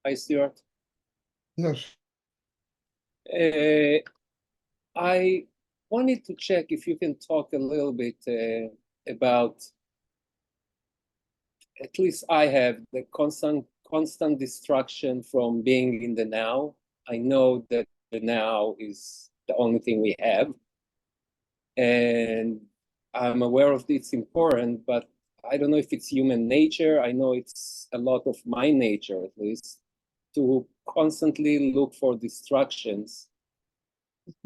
Hi, Stuart. Yes, Uh, I wanted to check if you can talk a little bit about, at least I have the constant distraction from being in the now. I know that the now is the only thing we have, and I'm aware of it's important, but I don't know if it's human nature. I know it's a lot of my nature, at least, to constantly look for distractions.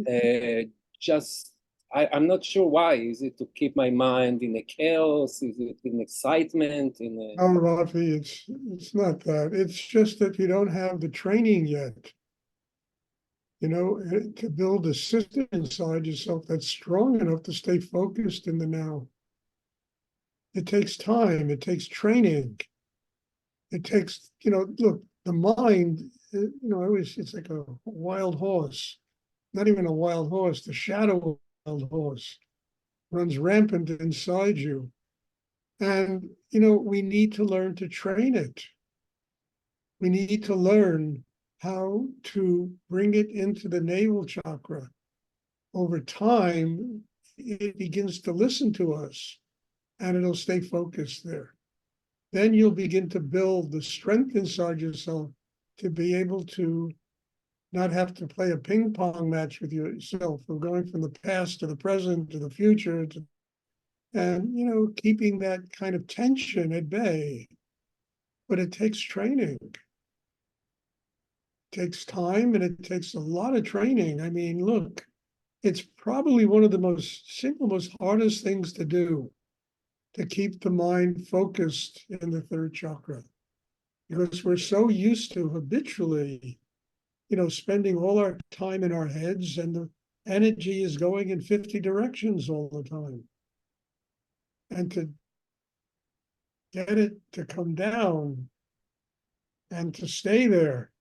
Uh, just I'm not sure why. Is it to keep my mind in a chaos? Is it in excitement? In a... no, Rafi, it's not that. It's just that you don't have the training yet. To build a system inside yourself that's strong enough to stay focused in the now. It takes time. It takes training. It takes, look, the mind. It's like a wild horse. Not even a wild horse. The shadow of a wild horse runs rampant inside you, and we need to learn to train it. We need to learn how to bring it into the navel chakra. Over time, it begins to listen to us and it'll stay focused there. Then you'll begin to build the strength inside yourself to be able to not have to play a ping pong match with yourself of going from the past to the present to the future and keeping that kind of tension at bay. But it takes training. Takes time and it takes a lot of training. I mean, look, it's probably one of the most hardest things to do to keep the mind focused in the third chakra because we're so used to habitually, spending all our time in our heads and the energy is going in 50 directions all the time. And to get it to come down and to stay there,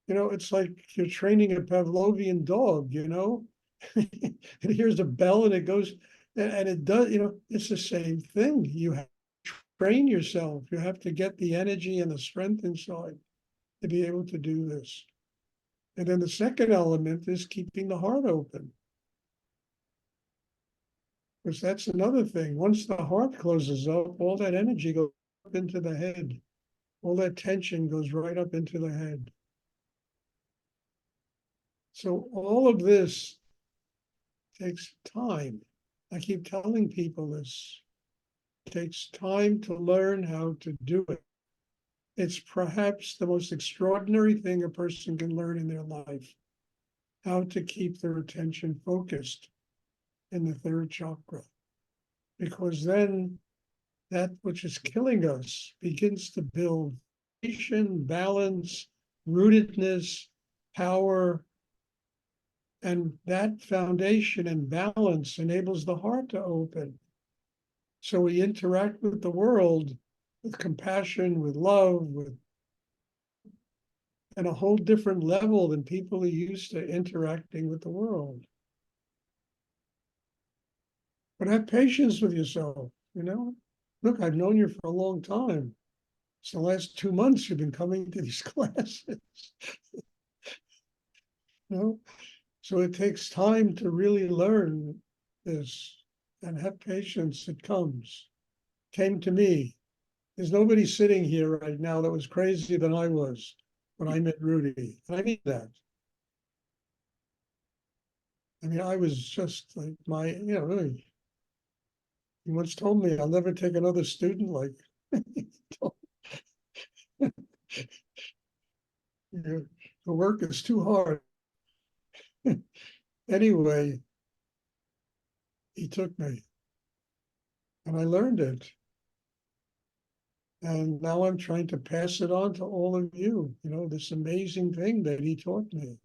it's like you're training a Pavlovian dog, it hears a bell and it goes, and it does, it's the same thing. You have to train yourself. You have to get the energy and the strength inside to be able to do this. And then the second element is keeping the heart open. Because that's another thing. Once the heart closes up, all that energy goes up into the head. All that tension goes right up into the head. So all of this takes time. I keep telling people this. It takes time to learn how to do it. It's perhaps the most extraordinary thing a person can learn in their life, how to keep their attention focused in the third chakra. Because then that which is killing us begins to build patience, balance, rootedness, power, and that foundation and balance enables the heart to open. So we interact with the world with compassion, with love, with at a whole different level than people are used to interacting with the world. But have patience with yourself. Look, I've known you for a long time. It's the last 2 months you've been coming to these classes. you know? So it takes time to really learn this and have patience. It comes. Came to me. There's nobody sitting here right now that was crazier than I was when I met Rudy. And I mean that. I mean, I was just like really. He once told me I'll never take another student like the work is too hard. Anyway, he took me and I learned it. And now I'm trying to pass it on to all of you, this amazing thing that he taught me.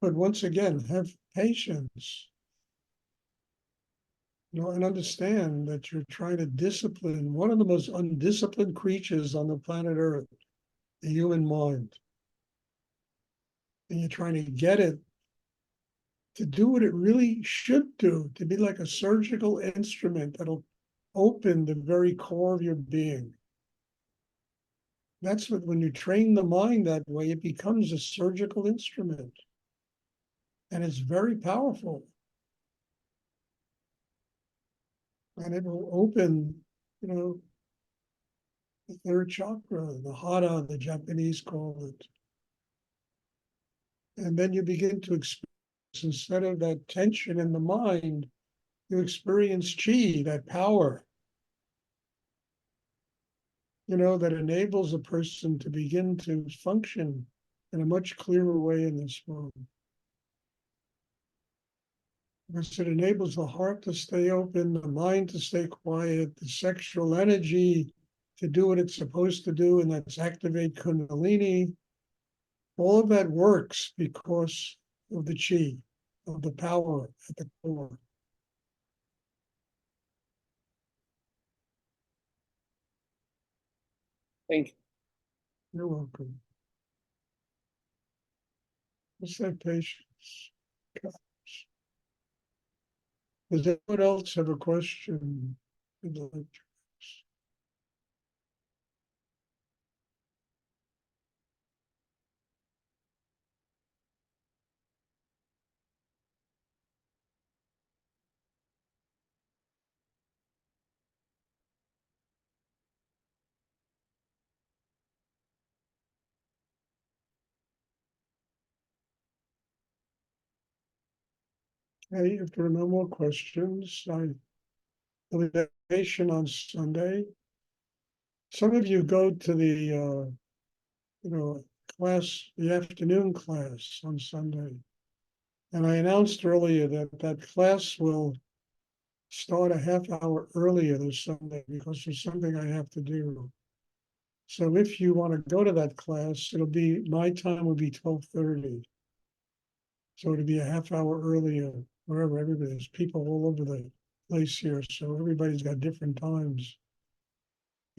But once again, have patience, and understand that you're trying to discipline one of the most undisciplined creatures on the planet Earth, the human mind. And you're trying to get it to do what it really should do, to be like a surgical instrument that'll open the very core of your being. That's what, when you train the mind that way, it becomes a surgical instrument. And it's very powerful. And it will open, you know, the third chakra, the hara, the Japanese call it. And then you begin to experience, instead of that tension in the mind, you experience chi, that power, you know, that enables a person to begin to function in a much clearer way in this world. Because it enables the heart to stay open, the mind to stay quiet, the sexual energy to do what it's supposed to do, and that's activate Kundalini. All of that works because of the chi, of the power at the core. Thank you. You're welcome. Just have patience. Does anyone else have a question? They'd like to ask? Okay, if there are no more questions, meditation on Sunday. Some of you go to the class, the afternoon class on Sunday. And I announced earlier that that class will start a half hour earlier this Sunday because there's something I have to do. So if you want to go to that class, my time will be 12:30. So it'll be a half hour earlier, wherever there's people all over the place here. So everybody's got different times.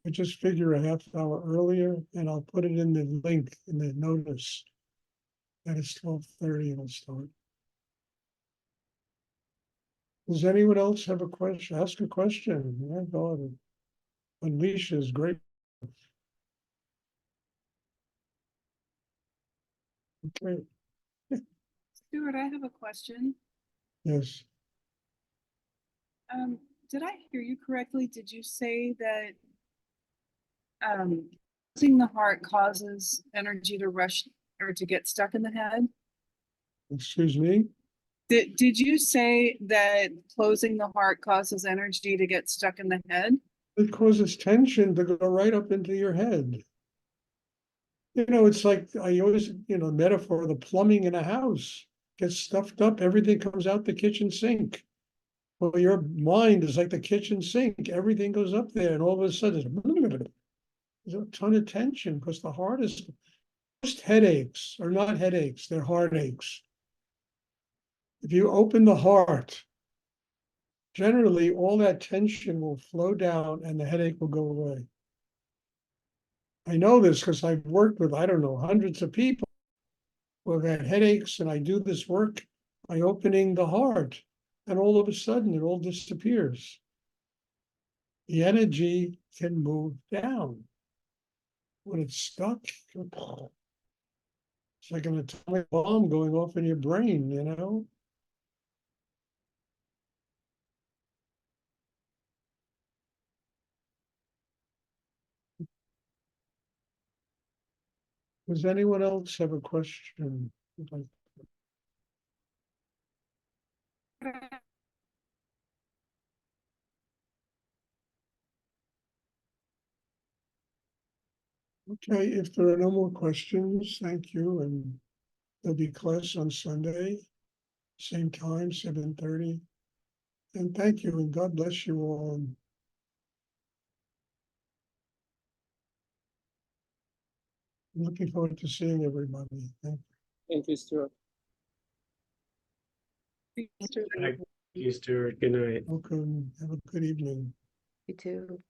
I just figure a half hour earlier, and I'll put it in the link in the notice that it's 12:30 and it'll start. Does anyone else have a question? Ask a question. My God, Unleash is great. Okay, Stuart, I have a question. yes. Did I hear you correctly? Did you say that closing the heart causes energy to rush or to get stuck in the head? Excuse me? Did you say that closing the heart causes energy to get stuck in the head? It causes tension to go right up into your head. You know, it's like I always, metaphor, the plumbing in a house gets stuffed up, everything comes out the kitchen sink. Well, your mind is like the kitchen sink, everything goes up there, and all of a sudden, there's a ton of tension because the heart is, most headaches are not headaches, they're heartaches. If you open the heart, generally all that tension will flow down and the headache will go away. I know this because I've worked with, hundreds of people who have had headaches, and I do this work by opening the heart, and all of a sudden it all disappears. The energy can move down. When it's stuck, it's like an atomic bomb going off in your brain, Does anyone else have a question? Okay, if there are no more questions, thank you, and there'll be class on Sunday, same time, 7:30. And thank you, and God bless you all. And I'm looking forward to seeing everybody. Thank Thank you, Stuart. Thank you, Stuart. Good night. you. Welcome. Have a good evening. You too.